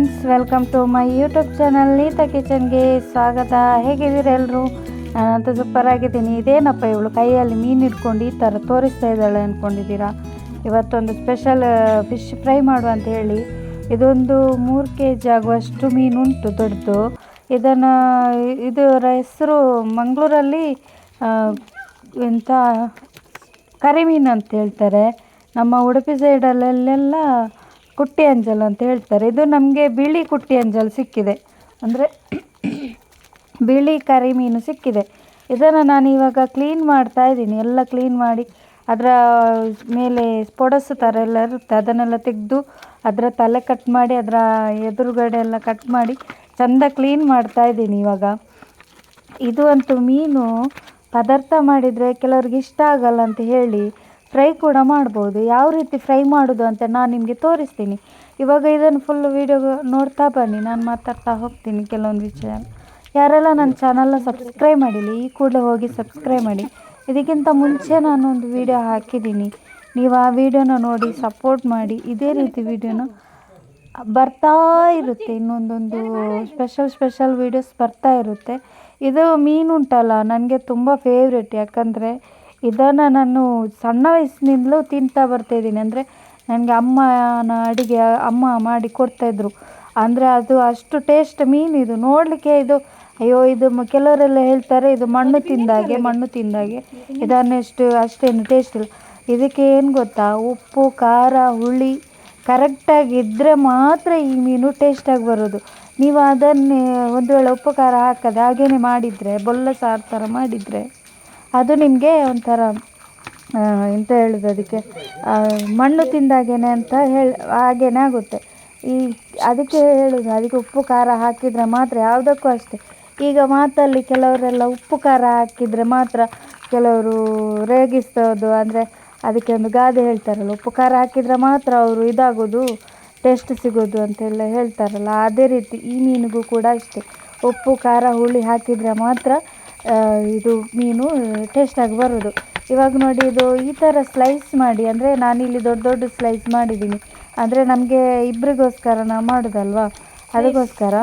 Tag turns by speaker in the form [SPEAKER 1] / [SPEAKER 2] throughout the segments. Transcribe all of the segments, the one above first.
[SPEAKER 1] Friends, welcome to my YouTube channel Neeta ಕಿಚನ್ಗೆ ಸ್ವಾಗತ. ಹೇಗಿದ್ದೀರಾ ಎಲ್ಲರೂ? ನಾನಂತೂ ಸೂಪರ್ ಆಗಿದ್ದೀನಿ. ಇದೇನಪ್ಪ ಇವಳು ಕೈಯಲ್ಲಿ ಮೀನು ಇಟ್ಕೊಂಡು ಈ ಥರ ತೋರಿಸ್ತಾ ಇದ್ದಾಳೆ ಅಂದ್ಕೊಂಡಿದ್ದೀರಾ? ಇವತ್ತೊಂದು ಸ್ಪೆಷಲ್ ಫಿಶ್ ಫ್ರೈ ಮಾಡುವ ಅಂತ ಹೇಳಿ ಇದೊಂದು 3 kg ಆಗುವಷ್ಟು ಮೀನುಂಟು ದೊಡ್ಡದು. ಇದರ ಹೆಸರು ಮಂಗಳೂರಲ್ಲಿ ಎಂಥ ಕರಿಮೀನು ಅಂತ ಹೇಳ್ತಾರೆ. ನಮ್ಮ ಉಡುಪಿ ಸೈಡಲ್ಲೆಲ್ಲ ಕುಟ್ಟಿ ಅಂಜಲ್ ಅಂತ ಹೇಳ್ತಾರೆ. ಇದು ನಮಗೆ ಬಿಳಿ ಕುಟ್ಟಿ ಅಂಜಲ್ ಸಿಕ್ಕಿದೆ, ಅಂದರೆ ಬಿಳಿ ಕರಿಮೀನು ಸಿಕ್ಕಿದೆ. ಇದನ್ನು ನಾನು ಇವಾಗ ಕ್ಲೀನ್ ಮಾಡ್ತಾ ಇದ್ದೀನಿ. ಎಲ್ಲ ಕ್ಲೀನ್ ಮಾಡಿ ಅದರ ಮೇಲೆ ಪೊಡಸು ಥರ ಎಲ್ಲ ಇರುತ್ತೆ, ಅದನ್ನೆಲ್ಲ ತೆಗೆದು ಅದರ ತಲೆ ಕಟ್ ಮಾಡಿ ಅದರ ಎದುರುಗಡೆ ಎಲ್ಲ ಕಟ್ ಮಾಡಿ ಚೆಂದ ಕ್ಲೀನ್ ಮಾಡ್ತಾ ಇದ್ದೀನಿ ಇವಾಗ. ಇದು ಅಂತೂ ಮೀನು ಪದಾರ್ಥ ಮಾಡಿದರೆ ಕೆಲವ್ರಿಗೆ ಇಷ್ಟ ಆಗಲ್ಲ ಅಂತ ಹೇಳಿ ಫ್ರೈ ಕೂಡ ಮಾಡ್ಬೋದು. ಯಾವ ರೀತಿ ಫ್ರೈ ಮಾಡೋದು ಅಂತ ನಾನು ನಿಮಗೆ ತೋರಿಸ್ತೀನಿ. ಇವಾಗ ಇದನ್ನು ಫುಲ್ ವೀಡಿಯೋ ನೋಡ್ತಾ ಬನ್ನಿ, ನಾನು ಮಾತಾಡ್ತಾ ಹೋಗ್ತೀನಿ ಕೆಲವೊಂದು ವಿಷಯ. ಯಾರೆಲ್ಲ ನನ್ನ ಚಾನಲ್ನ ಸಬ್ಸ್ಕ್ರೈಬ್ ಮಾಡಿಲ್ಲ ಈ ಕೂಡಲೇ ಹೋಗಿ ಸಬ್ಸ್ಕ್ರೈಬ್ ಮಾಡಿ. ಇದಕ್ಕಿಂತ ಮುಂಚೆ ನಾನೊಂದು ವಿಡಿಯೋ ಹಾಕಿದ್ದೀನಿ, ನೀವು ಆ ವಿಡಿಯೋನ ನೋಡಿ ಸಪೋರ್ಟ್ ಮಾಡಿ. ಇದೇ ರೀತಿ ವಿಡಿಯೋನ ಬರ್ತಾ ಇರುತ್ತೆ, ಇನ್ನೊಂದೊಂದು ಸ್ಪೆಷಲ್ ವೀಡಿಯೋಸ್ ಬರ್ತಾ ಇರುತ್ತೆ. ಇದು ಮೀನುಂಟಲ್ಲ ನನಗೆ ತುಂಬ ಫೇವ್ರೆಟ್, ಯಾಕಂದರೆ ಇದನ್ನು ನಾನು ಸಣ್ಣ ವಯಸ್ಸಿನಿಂದಲೂ ತಿಂತಾ ಬರ್ತಾಯಿದ್ದೀನಿ. ಅಂದರೆ ನನಗೆ ಅಮ್ಮ ಮಾಡಿ ಕೊಡ್ತಾಯಿದ್ರು. ಅಂದರೆ ಅದು ಅಷ್ಟು ಟೇಸ್ಟ್ ಮೀನು. ಇದು ನೋಡಲಿಕ್ಕೆ ಇದು ಕೆಲವರೆಲ್ಲ ಹೇಳ್ತಾರೆ ಇದು ಮಣ್ಣು ತಿಂದಾಗೆ ಅಷ್ಟೇನು ಟೇಸ್ಟ್ ಇಲ್ಲ. ಇದಕ್ಕೆ ಏನು ಗೊತ್ತಾ, ಉಪ್ಪು ಖಾರ ಹುಳಿ ಕರೆಕ್ಟಾಗಿದ್ದರೆ ಮಾತ್ರ ಈ ಮೀನು ಟೇಸ್ಟಾಗಿ ಬರೋದು. ನೀವು ಅದನ್ನೇ ಒಂದು ವೇಳೆ ಉಪ್ಪು ಖಾರ ಹಾಕದೆ ಹಾಗೇ ಮಾಡಿದರೆ, ಬೊಲ್ಲ ಸಾರು ಥರ ಮಾಡಿದರೆ ಅದು ನಿಮಗೆ ಒಂಥರ ಎಂತ ಹೇಳೋದು, ಅದಕ್ಕೆ ಮಣ್ಣು ತಿಂದಾಗೇನೆ ಅಂತ ಹಾಗೇನೆ ಆಗುತ್ತೆ. ಅದಕ್ಕೆ ಹೇಳೋದು, ಅದಕ್ಕೆ ಉಪ್ಪು ಖಾರ ಹಾಕಿದರೆ ಮಾತ್ರ. ಯಾವುದಕ್ಕೂ ಅಷ್ಟೇ, ಈಗ ಮಾತಲ್ಲಿ ಕೆಲವರೆಲ್ಲ ಉಪ್ಪು ಖಾರ ಹಾಕಿದರೆ ಮಾತ್ರ ಕೆಲವರು ರೇಗಿಸೋದು, ಅಂದರೆ ಅದಕ್ಕೆ ಒಂದು ಗಾದೆ ಹೇಳ್ತಾರಲ್ಲ, ಉಪ್ಪು ಖಾರ ಹಾಕಿದರೆ ಮಾತ್ರ ಅವರು ಇದಾಗೋದು, ಟೇಸ್ಟ್ ಸಿಗೋದು ಅಂತೆಲ್ಲ ಹೇಳ್ತಾರಲ್ಲ. ಅದೇ ರೀತಿ ಈ ಮೀನಿಗೂ ಕೂಡ ಅಷ್ಟೇ, ಉಪ್ಪು ಖಾರ ಹುಳಿ ಹಾಕಿದರೆ ಮಾತ್ರ ಇದು ಮೀನು ಟೇಸ್ಟಾಗಿ ಬರೋದು. ಇವಾಗ ನೋಡಿ, ಇದು ಈ ಥರ ಸ್ಲೈಸ್ ಮಾಡಿ, ಅಂದರೆ ನಾನಿಲ್ಲಿ ದೊಡ್ಡ ಸ್ಲೈಸ್ ಮಾಡಿದ್ದೀನಿ. ಅಂದರೆ ನಮಗೆ ಇಬ್ಬರಿಗೋಸ್ಕರ ನಾವು ಮಾಡೋದಲ್ವ, ಅದಕ್ಕೋಸ್ಕರ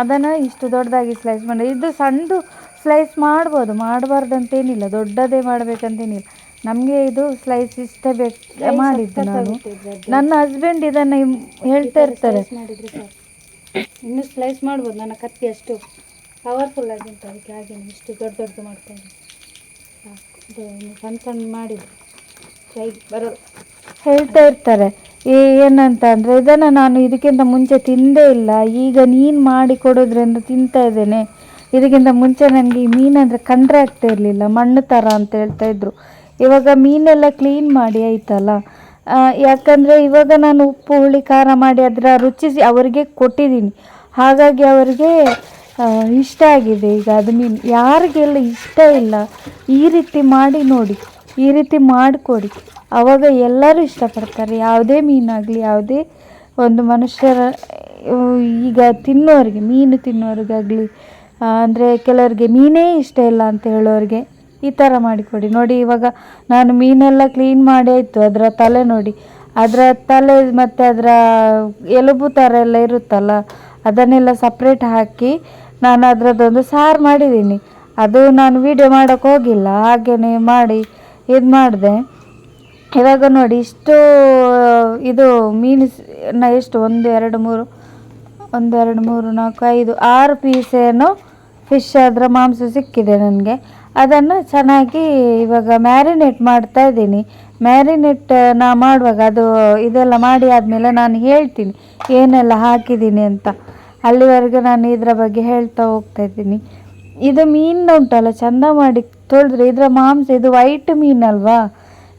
[SPEAKER 1] ಅದನ್ನು ಇಷ್ಟು ದೊಡ್ಡದಾಗಿ ಸ್ಲೈಸ್ ಮಾಡಿ. ಇದು ಸಣ್ಣದು ಸ್ಲೈಸ್ ಮಾಡ್ಬೋದು, ಮಾಡಬಾರ್ದಂತೇನಿಲ್ಲ, ದೊಡ್ಡದೇ ಮಾಡಬೇಕಂತೇನಿಲ್ಲ. ನಮಗೆ ಇದು ಸ್ಲೈಸ್ ಇಷ್ಟೇ ಬೇಕು ಮಾಡಿದ್ದು ನಾನು. ನನ್ನ ಹಸ್ಬೆಂಡ್ ಇದನ್ನು ಹೇಳ್ತಾ ಇರ್ತಾರೆ, ಇನ್ನೂ ಸ್ಲೈಸ್ ಮಾಡ್ಬೋದು, ನನ್ನ ಕತ್ತಿ ಅಷ್ಟು ಪವರ್ಫುಲ್ ಆಗಿ ಉಂಟು, ಅದಕ್ಕೆ ಹಾಗೆ ಇಷ್ಟು ದೊಡ್ಡ ಮಾಡ್ತಾಯಿದ್ದೀನಿ. ಸಣ್ಣ ಮಾಡಿದ್ರು ಫ್ರೈ ಬರೋದು ಹೇಳ್ತಾ ಇರ್ತಾರೆ. ಏನಂತ ಅಂದರೆ, ಇದನ್ನು ನಾನು ಇದಕ್ಕಿಂತ ಮುಂಚೆ ತಿಂದೇ ಇಲ್ಲ, ಈಗ ನೀನು ಮಾಡಿ ಕೊಡೋದ್ರಿಂದ ತಿಂತಾ ಇದ್ದೇನೆ. ಇದಕ್ಕಿಂತ ಮುಂಚೆ ನನಗೆ ಈ ಮೀನಂದರೆ ಕಂಡ್ರೆ ಆಗ್ತಾ ಇರಲಿಲ್ಲ, ಮಣ್ಣು ಥರ ಅಂತ ಹೇಳ್ತಾಯಿದ್ರು. ಇವಾಗ ಮೀನೆಲ್ಲ ಕ್ಲೀನ್ ಮಾಡಿ ಆಯ್ತಲ್ಲ, ಯಾಕಂದರೆ ಇವಾಗ ನಾನು ಉಪ್ಪು ಹುಳಿ ಖಾರ ಮಾಡಿ ಅದರ ರುಚಿಸಿ ಅವರಿಗೆ ಕೊಟ್ಟಿದ್ದೀನಿ. ಹಾಗಾಗಿ ಅವರಿಗೆ ಇಷ್ಟ ಆಗಿದೆ. ಈಗ ಅದು ಮೀನು ಯಾರಿಗೆಲ್ಲ ಇಷ್ಟ ಇಲ್ಲ, ಈ ರೀತಿ ಮಾಡಿ ನೋಡಿ, ಈ ರೀತಿ ಮಾಡಿಕೊಡಿ, ಆವಾಗ ಎಲ್ಲರೂ ಇಷ್ಟಪಡ್ತಾರೆ. ಯಾವುದೇ ಮೀನಾಗಲಿ, ಯಾವುದೇ ಒಂದು ಮನುಷ್ಯರ ಈಗ ಮೀನು ತಿನ್ನೋರಿಗಾಗಲಿ, ಅಂದರೆ ಕೆಲವರಿಗೆ ಮೀನೇ ಇಷ್ಟ ಇಲ್ಲ ಅಂತ ಹೇಳೋರಿಗೆ ಈ ಥರ ಮಾಡಿಕೊಡಿ. ನೋಡಿ, ಇವಾಗ ನಾನು ಮೀನೆಲ್ಲ ಕ್ಲೀನ್ ಮಾಡಿ ಆಯಿತು. ಅದರ ತಲೆ ನೋಡಿ, ಅದರ ತಲೆ ಮತ್ತು ಅದರ ಎಲುಬು ಥರ ಎಲ್ಲ ಇರುತ್ತಲ್ಲ, ಅದನ್ನೆಲ್ಲ ಸಪ್ರೇಟ್ ಹಾಕಿ ನಾನು ಅದರದ್ದೊಂದು ಸಾರು ಮಾಡಿದ್ದೀನಿ. ಅದು ನಾನು ವಿಡಿಯೋ ಮಾಡೋಕ್ಕೆ ಹೋಗಿಲ್ಲ, ಹಾಗೆಯೇ ಮಾಡಿ ಇದು ಮಾಡಿದೆ. ಇವಾಗ ನೋಡಿ, ಇಷ್ಟು ಇದು ಮೀನು ಎಷ್ಟು 1 2 3 4 5 6 ಪೀಸ್ ಏನೋ ಫಿಶ್ ಅದರ ಮಾಂಸ ಸಿಕ್ಕಿದೆ ನನಗೆ. ಅದನ್ನು ಚೆನ್ನಾಗಿ ಇವಾಗ ಮ್ಯಾರಿನೇಟ್ ಮಾಡ್ತಾ ಇದ್ದೀನಿ. ಮ್ಯಾರಿನೇಟ್ ನಾ ಮಾಡುವಾಗ ಇದೆಲ್ಲ ಮಾಡಿ ಆದಮೇಲೆ ನಾನು ಹೇಳ್ತೀನಿ ಏನೆಲ್ಲ ಹಾಕಿದ್ದೀನಿ ಅಂತ. ಅಲ್ಲಿವರೆಗೆ ನಾನು ಇದರ ಬಗ್ಗೆ ಹೇಳ್ತಾ ಹೋಗ್ತಾ ಇದ್ದೀನಿ. ಇದು ಮೀನು ಉಂಟಲ್ಲ, ಚೆಂದ ಮಾಡಿ ತೊಳೆದ್ರೆ ಇದರ ಮಾಂಸ, ಇದು ವೈಟ್ ಮೀನಲ್ವಾ,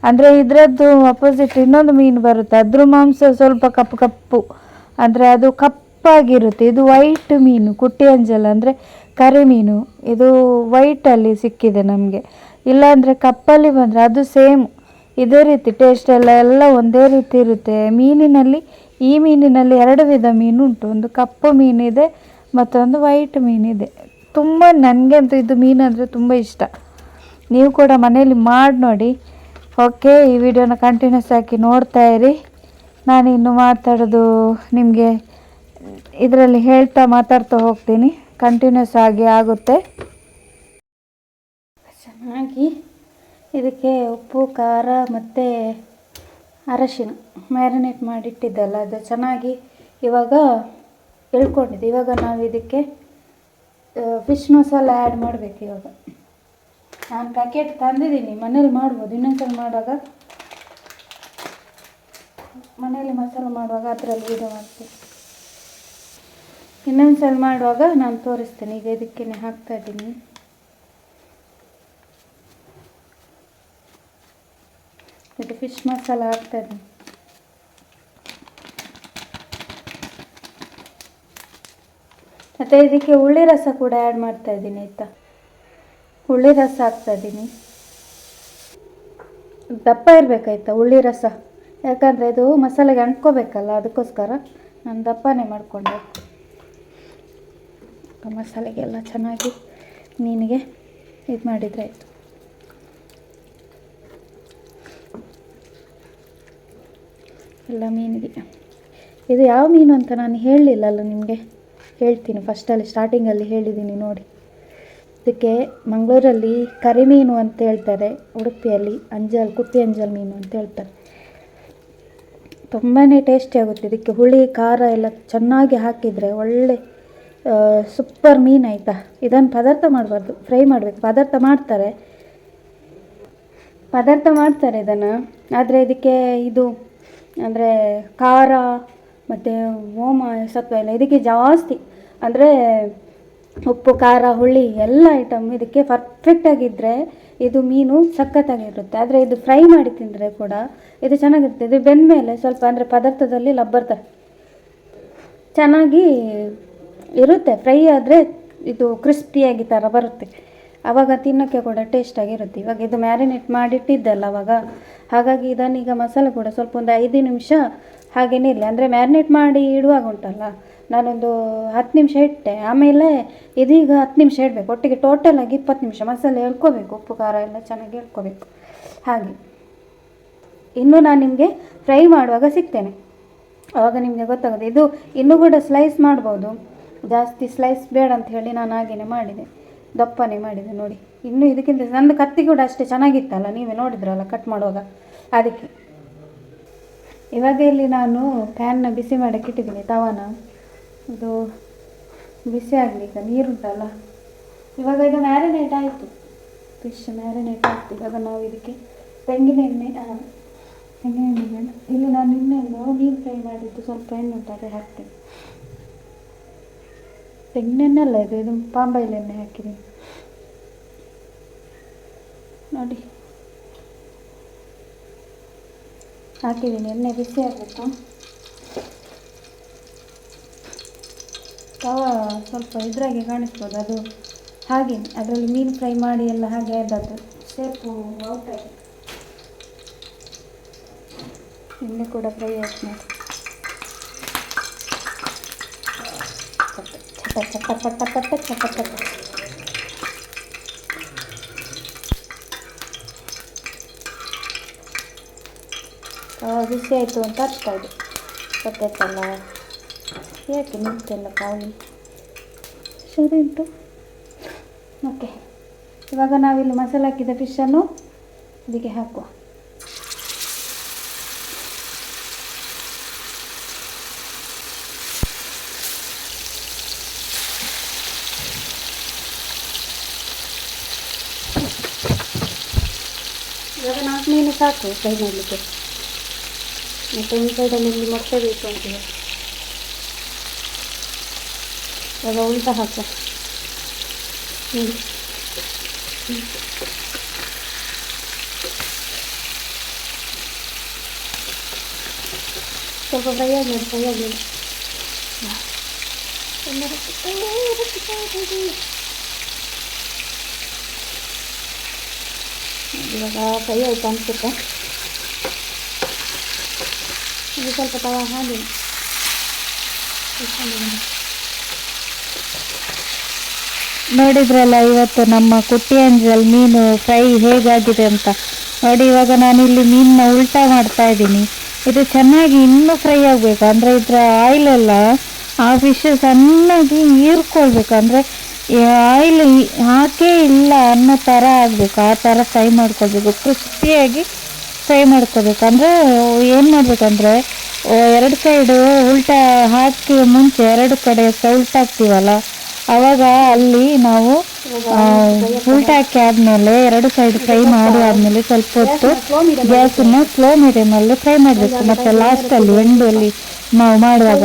[SPEAKER 1] ಅಂದರೆ ಇದರದ್ದು ಅಪೋಸಿಟ್ ಇನ್ನೊಂದು ಮೀನು ಬರುತ್ತೆ, ಅದ್ರ ಮಾಂಸ ಸ್ವಲ್ಪ ಕಪ್ಪು, ಅಂದರೆ ಅದು ಕಪ್ಪಾಗಿರುತ್ತೆ. ಇದು ವೈಟ್ ಮೀನು, ಕುಟ್ಟಿ ಅಂಜಲ್ ಅಂದರೆ ಕರಿಮೀನು. ಇದು ವೈಟಲ್ಲಿ ಸಿಕ್ಕಿದೆ ನಮಗೆ, ಇಲ್ಲಾಂದರೆ ಕಪ್ಪಲ್ಲಿ ಬಂದರೆ ಅದು ಸೇಮ್ ಇದೇ ರೀತಿ ಟೇಸ್ಟ್ ಎಲ್ಲ ಒಂದೇ ರೀತಿ ಇರುತ್ತೆ. ಈ ಮೀನಿನಲ್ಲಿ 2 ವಿಧ ಮೀನು ಉಂಟು, ಒಂದು ಕಪ್ಪು ಮೀನಿದೆ ಮತ್ತೊಂದು ವೈಟ್ ಮೀನಿದೆ. ತುಂಬ ನನಗಂತೂ ಇದು ಮೀನು ಅಂದರೆ ತುಂಬ ಇಷ್ಟ. ನೀವು ಕೂಡ ಮನೆಯಲ್ಲಿ ಮಾಡಿ ನೋಡಿ. ಓಕೆ, ಈ ವಿಡಿಯೋನ ಕಂಟಿನ್ಯೂಸ್ ಆಗಿ ನೋಡ್ತಾ ಇರಿ. ನಾನಿನ್ನು ಮಾತಾಡೋದು ನಿಮಗೆ ಇದರಲ್ಲಿ ಹೇಳ್ತಾ ಮಾತಾಡ್ತಾ ಹೋಗ್ತೀನಿ, ಕಂಟಿನ್ಯೂಸ್ ಆಗಿ ಆಗುತ್ತೆ. ಚೆನ್ನಾಗಿ ಇದಕ್ಕೆ ಉಪ್ಪು, ಖಾರ ಮತ್ತು ಅರಶಿನ ಮ್ಯಾರಿನೇಟ್ ಮಾಡಿಟ್ಟಿದ್ದಲ್ಲ ಅದು ಚೆನ್ನಾಗಿ ಇವಾಗ ಎಳ್ಕೊಂಡಿದ್ದೆ. ಇವಾಗ ನಾವು ಇದಕ್ಕೆ ಫಿಶ್ ಮಸಾಲ ಆ್ಯಡ್ ಮಾಡಬೇಕು. ಇವಾಗ ನಾನು ಪ್ಯಾಕೆಟ್ ತಂದಿದ್ದೀನಿ, ಮನೇಲಿ ಮಾಡ್ಬೋದು. ಇನ್ನೊಂದ್ಸಲ ಮಾಡುವಾಗ ಮನೇಲಿ ಮಸಾಲ ಮಾಡುವಾಗ ಅದರಲ್ಲಿ ಇದು ಮಾಡ್ತೀನಿ. ಇನ್ನೊಂದ್ಸಲ ಮಾಡುವಾಗ ನಾನು ತೋರಿಸ್ತೇನೆ. ಈಗ ಇದಕ್ಕೆ ಹಾಕ್ತಾಯಿದ್ದೀನಿ. ಇದು ಫಿಶ್ ಮಸಾಲ ಹಾಕ್ತಾಯಿದ್ದೀನಿ. ಮತ್ತು ಇದಕ್ಕೆ ಹುಳಿ ರಸ ಕೂಡ ಆ್ಯಡ್ ಮಾಡ್ತಾಯಿದ್ದೀನಿ ಆಯಿತಾ. ಹುಳಿ ರಸ ಹಾಕ್ತಾಯಿದ್ದೀನಿ. ದಪ್ಪ ಇರಬೇಕಾಯ್ತಾ ಹುಳಿ ರಸ, ಯಾಕಂದರೆ ಇದು ಮಸಾಲೆಗೆ ಅಂಟ್ಕೋಬೇಕಲ್ಲ, ಅದಕ್ಕೋಸ್ಕರ ನಾನು ದಪ್ಪನೇ ಮಾಡಿಕೊಂಡೆ. ಮಸಾಲೆಗೆಲ್ಲ ಚೆನ್ನಾಗಿ ಮೀನಿಗೆ ಇದು ಮಾಡಿದರೆ ಆಯಿತು. ಎಲ್ಲ ಮೀನಿಗೆ ಇದು ಯಾವ ಮೀನು ಅಂತ ನಾನು ಹೇಳಲಿಲ್ಲಲ್ಲ ನಿಮಗೆ, ಹೇಳ್ತೀನಿ. ಫಸ್ಟಲ್ಲಿ ಸ್ಟಾರ್ಟಿಂಗಲ್ಲಿ ಹೇಳಿದ್ದೀನಿ ನೋಡಿ. ಇದಕ್ಕೆ ಮಂಗಳೂರಲ್ಲಿ ಕರಿಮೀನು ಅಂತ ಹೇಳ್ತಾರೆ, ಉಡುಪಿಯಲ್ಲಿ ಕುಪ್ಪಿ ಅಂಜಲ್ ಮೀನು ಅಂತ ಹೇಳ್ತಾರೆ. ತುಂಬಾ ಟೇಸ್ಟಿ ಆಗುತ್ತೆ. ಇದಕ್ಕೆ ಹುಳಿ ಖಾರ ಎಲ್ಲ ಚೆನ್ನಾಗಿ ಹಾಕಿದರೆ ಒಳ್ಳೆ ಸೂಪರ್ ಮೀನು ಆಯಿತಾ. ಇದನ್ನು ಪದಾರ್ಥ ಮಾಡಬಾರ್ದು, ಫ್ರೈ ಮಾಡಬೇಕು. ಪದಾರ್ಥ ಮಾಡ್ತಾರೆ ಇದನ್ನು. ಆದರೆ ಇದಕ್ಕೆ ಇದು ಅಂದರೆ ಖಾರ ಮತ್ತು ಓಮ ಸತ್ವ ಎಲ್ಲ ಇದಕ್ಕೆ ಜಾಸ್ತಿ, ಅಂದರೆ ಉಪ್ಪು, ಖಾರ, ಹುಳಿ ಎಲ್ಲ ಐಟಮ್ ಇದಕ್ಕೆ ಪರ್ಫೆಕ್ಟಾಗಿದ್ದರೆ ಇದು ಮೀನು ಸಖತ್ತಾಗಿರುತ್ತೆ. ಆದರೆ ಇದು ಫ್ರೈ ಮಾಡಿ ತಿಂದರೆ ಕೂಡ ಇದು ಚೆನ್ನಾಗಿರುತ್ತೆ. ಇದು ಬೆಂದ ಮೇಲೆ ಸ್ವಲ್ಪ ಅಂದರೆ ಪದಾರ್ಥದಲ್ಲಿ ಲಬ್ಬರ್ತಾರೆ ಚೆನ್ನಾಗಿ ಇರುತ್ತೆ. ಫ್ರೈ ಆದರೆ ಇದು ಕ್ರಿಸ್ಪಿಯಾಗಿ ಥರ ಬರುತ್ತೆ, ಆವಾಗ ತಿನ್ನೋಕ್ಕೆ ಕೂಡ ಟೇಸ್ಟಾಗಿರುತ್ತೆ. ಇವಾಗ ಇದು ಮ್ಯಾರಿನೇಟ್ ಮಾಡಿಟ್ಟಿದ್ದಲ್ಲ ಅವಾಗ, ಹಾಗಾಗಿ ಇದನ್ನೀಗ ಮಸಾಲೆ ಕೂಡ ಸ್ವಲ್ಪ ಒಂದು 5 ನಿಮಿಷ ಹಾಗೇನೇ ಇರಲಿ. ಅಂದರೆ ಮ್ಯಾರಿನೇಟ್ ಮಾಡಿ ಇಡುವಾಗ ಉಂಟಲ್ಲ, ನಾನೊಂದು 10 ನಿಮಿಷ ಇಟ್ಟೆ. ಆಮೇಲೆ ಇದೀಗ 10 ನಿಮಿಷ ಇಡಬೇಕು. ಒಟ್ಟಿಗೆ ಟೋಟಲಾಗಿ 20 ನಿಮಿಷ ಮಸಾಲೆ ಎಳ್ಕೋಬೇಕು, ಉಪ್ಪು ಖಾರ ಎಲ್ಲ ಚೆನ್ನಾಗಿ ಎಳ್ಕೋಬೇಕು. ಹಾಗೆ ಇನ್ನೂ ನಾನು ನಿಮಗೆ ಫ್ರೈ ಮಾಡುವಾಗ ಸಿಗ್ತೇನೆ, ಆವಾಗ ನಿಮಗೆ ಗೊತ್ತಾಗೋದು. ಇದು ಇನ್ನೂ ಕೂಡ ಸ್ಲೈಸ್ ಮಾಡ್ಬೋದು, ಜಾಸ್ತಿ ಸ್ಲೈಸ್ ಬೇಡ ಅಂತ ಹೇಳಿ ನಾನು ಹಾಗೇ ಮಾಡಿದೆ, ದಪ್ಪನೇ ಮಾಡಿದೆ ನೋಡಿ. ಇನ್ನೂ ಇದಕ್ಕಿಂತ ನಂದು ಕತ್ತಿ ಕೂಡ ಅಷ್ಟೇ ಚೆನ್ನಾಗಿತ್ತಲ್ಲ, ನೀವೇ ನೋಡಿದ್ರಲ್ಲ ಕಟ್ ಮಾಡುವಾಗ, ಅದಕ್ಕೆ. ಇವಾಗ ಇಲ್ಲಿ ನಾನು ಪ್ಯಾನ್ನ ಬಿಸಿ ಮಾಡೋಕ್ಕೆ ಇಟ್ಟಿದ್ದೀನಿ, ತವಾನ. ಇದು ಬಿಸಿ ಆಗಲಿ. ಈಗ ನೀರುಂಟಲ್ಲ, ಇವಾಗ ಇದು ಮ್ಯಾರಿನೇಟ್ ಆಯಿತು, ಫಿಶ್ ಮ್ಯಾರಿನೇಟ್ ಆಯಿತು. ಇವಾಗ ನಾವು ಇದಕ್ಕೆ ತೆಂಗಿನೆಣ್ಣೆ ಬೇಡ, ಇಲ್ಲಿ ನಾನು ಮೀನು ಫ್ರೈ ಮಾಡಿದ್ದು ಸ್ವಲ್ಪ ಎಣ್ಣೆ ಉಂಟು, ಅದೇ ಹಾಕ್ತೀನಿ. ತೆಂಗಿನೆಣ್ಣೆ ಅಲ್ಲ, ಇದು ಪಾಂಬಾಯಿಲ್ ಎಣ್ಣೆ ಹಾಕಿದ್ದೀನಿ ನೋಡಿ, ಹಾಕಿದ್ದೀನಿ. ಎಣ್ಣೆ ಬಿಸಿ ಆಗಬೇಕು. ತವ ಸ್ವಲ್ಪ ಇದ್ರಾಗೆ ಕಾಣಿಸ್ಬೋದು, ಅದು ಹಾಗೆ ಅದರಲ್ಲಿ ಮೀನು ಫ್ರೈ ಮಾಡಿ ಎಲ್ಲ ಹಾಗೆ ಆದದ್ದು ಸೇಪು ಔಟಾಗಿ. ಎಣ್ಣೆ ಕೂಡ ಫ್ರೈ ಆಯ್ತು ನೋಡಿ. ಚಟ ಬಿಸಿ ಆಯಿತು ಅಂತ ಅರ್ಥ. ಇದು ಗೊತ್ತಾಯ್ತಲ್ಲ, ಯಾಕೆ ನಿಂತೆಲ್ಲ ಕಾಯಿ ಸರಿ ಉಂಟು. ಓಕೆ, ಇವಾಗ ನಾವಿಲ್ಲಿ ಮಸಾಲೆ ಹಾಕಿದ ಫಿಶನ್ನು ಇದಕ್ಕೆ ಹಾಕುವ. ಇವಾಗ 4 ಮೀನು ಸಾಕು ಫ್ರೈ ಮಾಡಲಿಕ್ಕೆ. ಮತ್ತು ಒಂದು ಸೈಡಲ್ಲಿ ಮೊಟ್ಟೆ ಬೇಕು ಅಂತೀವಿ. ಇವಾಗ ಉಲ್ಟಾ ಹಾಕುವ. ಸ್ವಲ್ಪ ಫ್ರೈ ಆಗಲಿ. ಇವಾಗ ಫ್ರೈ ಆಯಿತು ಅನಿಸುತ್ತೆ. ಇದು ಸ್ವಲ್ಪ ತವ ಹಾಗೆ ನೋಡಿದ್ರಲ್ಲ ಇವತ್ತು ನಮ್ಮ ಕುಟ್ಟಿ ಅಂಜಲ್ ಮೀನು ಫ್ರೈ ಹೇಗಾಗಿದೆ ಅಂತ ನೋಡಿ. ಇವಾಗ ನಾನಿಲ್ಲಿ ಮೀನನ್ನ ಉಲ್ಟಾ ಮಾಡ್ತಾ ಇದ್ದೀನಿ. ಇದು ಚೆನ್ನಾಗಿ ಇನ್ನೂ ಫ್ರೈ ಆಗಬೇಕು, ಅಂದರೆ ಇದರ ಆಯಿಲೆಲ್ಲ ಆ ಫಿಶ್ ಸಣ್ಣಗೆ ಹೀರ್ಕೊಳ್ಬೇಕು, ಅಂದರೆ ಆಯಿಲ್ ಹಾಕೇ ಇಲ್ಲ ಅನ್ನೋ ಥರ ಆಗಬೇಕು. ಆ ಥರ ಫ್ರೈ ಮಾಡ್ಕೊಳ್ಬೇಕು, ಕ್ರಿಸ್ಪಿಯಾಗಿ ಫ್ರೈ ಮಾಡ್ಕೋಬೇಕು. ಅಂದರೆ ಏನು ಮಾಡಬೇಕಂದ್ರೆ ಎರಡು ಸೈಡು ಉಲ್ಟಾ ಹಾಕಿ ಮುಂಚೆ ಎರಡು ಕಡೆ ಉಲ್ಟಾಕ್ತೀವಲ್ಲ, ಆವಾಗ ಅಲ್ಲಿ ನಾವು ಉಲ್ಟಾ ಹಾಕಿ ಆದಮೇಲೆ ಎರಡು ಸೈಡ್ ಫ್ರೈ ಮಾಡಿ ಆದಮೇಲೆ ಸ್ವಲ್ಪ ಹೊತ್ತು ಗ್ಯಾಸನ್ನು ಸ್ಲೋ ಮೀಡಿಯಮಲ್ಲಿ ಫ್ರೈ ಮಾಡಬೇಕು. ಮತ್ತು ಲಾಸ್ಟಲ್ಲಿ ಎಂಡಲ್ಲಿ ನಾವು ಮಾಡುವಾಗ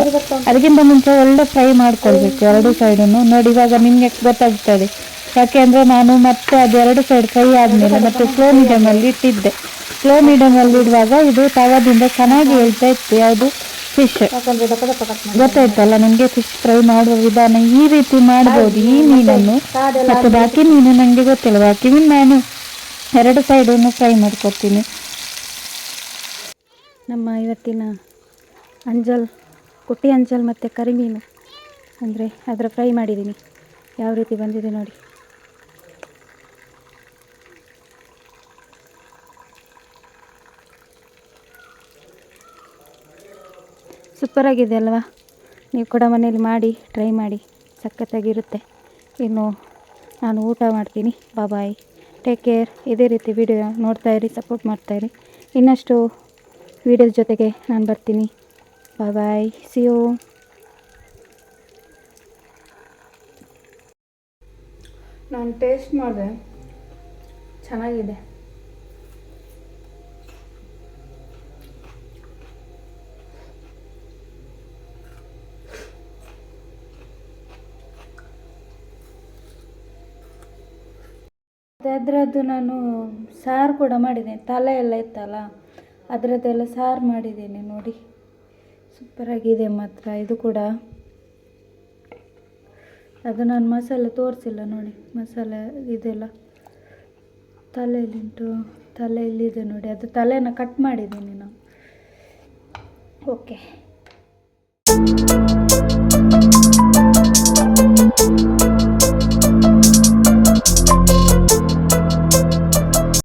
[SPEAKER 1] ಅದಕ್ಕಿಂತ ಮುಂಚೆ ಒಳ್ಳೆ ಫ್ರೈ ಮಾಡ್ಕೊಳ್ಬೇಕು ಎರಡು ಸೈಡನ್ನು. ನೋಡಿ ಇವಾಗ ನಿಮಗೆ ಗೊತ್ತಾಗ್ತದೆ, ಯಾಕೆಂದರೆ ನಾನು ಮತ್ತೆ ಅದೆರಡು ಸೈಡ್ ಫ್ರೈ ಆದಮೇಲೆ ಮತ್ತೆ ಸ್ಲೋ ಮೀಡಿಯಮಲ್ಲಿ ಇಟ್ಟಿದ್ದೆ. ಸ್ಲೋ ಮೀಡಿಯಮಲ್ಲಿ ಇಡುವಾಗ ಇದು ತವದಿಂದ ಚೆನ್ನಾಗಿ ಹೇಳ್ತಾ ಇತ್ತು ಯಾವುದು ಫಿಶ್. ಗೊತ್ತಾಯ್ತಲ್ಲ ನನಗೆ ಫಿಶ್ ಫ್ರೈ ಮಾಡುವ ವಿಧಾನ ಈ ರೀತಿ ಮಾಡ್ಬೋದು ಈ ಮೀನನ್ನು. ಮತ್ತು ಬಾಕಿ ಮೀನು ನನಗೆ ಗೊತ್ತಿಲ್ಲ, ಬಾಕಿ ಮೀನು ನಾನು ಎರಡು ಸೈಡನ್ನು ಫ್ರೈ ಮಾಡ್ಕೊತೀನಿ. ನಮ್ಮ ಇವತ್ತಿನ ಅಂಜಲ್, ಕುಟ್ಟಿ ಅಂಜಲ್ ಮತ್ತು ಕರಿಮೀನು ಅಂದರೆ ಅದರ ಫ್ರೈ ಮಾಡಿದ್ದೀನಿ. ಯಾವ ರೀತಿ ಬಂದಿದೆ ನೋಡಿ. ಸೂಪರಾಗಿದೆ ಅಲ್ವಾ? ನೀವು ಕೂಡ ಮನೇಲಿ ಮಾಡಿ ಟ್ರೈ ಮಾಡಿ, ಸಖತ್ತಾಗಿರುತ್ತೆ. ಇನ್ನು ನಾನು ಊಟ ಮಾಡ್ತೀನಿ. ಬಾಯ್, ಟೇಕ್ ಕೇರ್. ಇದೇ ರೀತಿ ವಿಡಿಯೋ ನೋಡ್ತಾಯಿರಿ, ಸಪೋರ್ಟ್ ಮಾಡ್ತಾಯಿರಿ. ಇನ್ನಷ್ಟು ವಿಡಿಯೋದ ಜೊತೆಗೆ ನಾನು ಬರ್ತೀನಿ. ಬಾಯ್, ಸಿ ಯು. ನಾನು ಟೇಸ್ಟ್ ಮಾಡಿದೆ, ಚೆನ್ನಾಗಿದೆ. ಅದರದ್ದು ನಾನು ಸಾರು ಕೂಡ ಮಾಡಿದ್ದೇನೆ, ತಲೆ ಎಲ್ಲ ಇತ್ತಲ್ಲ ಅದರದ್ದೆಲ್ಲ ಸಾರು ಮಾಡಿದ್ದೇನೆ ನೋಡಿ. ಸೂಪರಾಗಿದೆ ಮಾತ್ರ ಇದು ಕೂಡ. ಅದು ನಾನು ಮಸಾಲೆ ತೋರಿಸಿಲ್ಲ ನೋಡಿ, ಮಸಾಲೆ ಇದೆಲ್ಲ ತಲೆಯಲ್ಲಿಂಟು, ತಲೆಯಲ್ಲಿದೆ ನೋಡಿ. ಅದು ತಲೆನ ಕಟ್ ಮಾಡಿದ್ದೀನಿ ನಾನು. ಓಕೆ.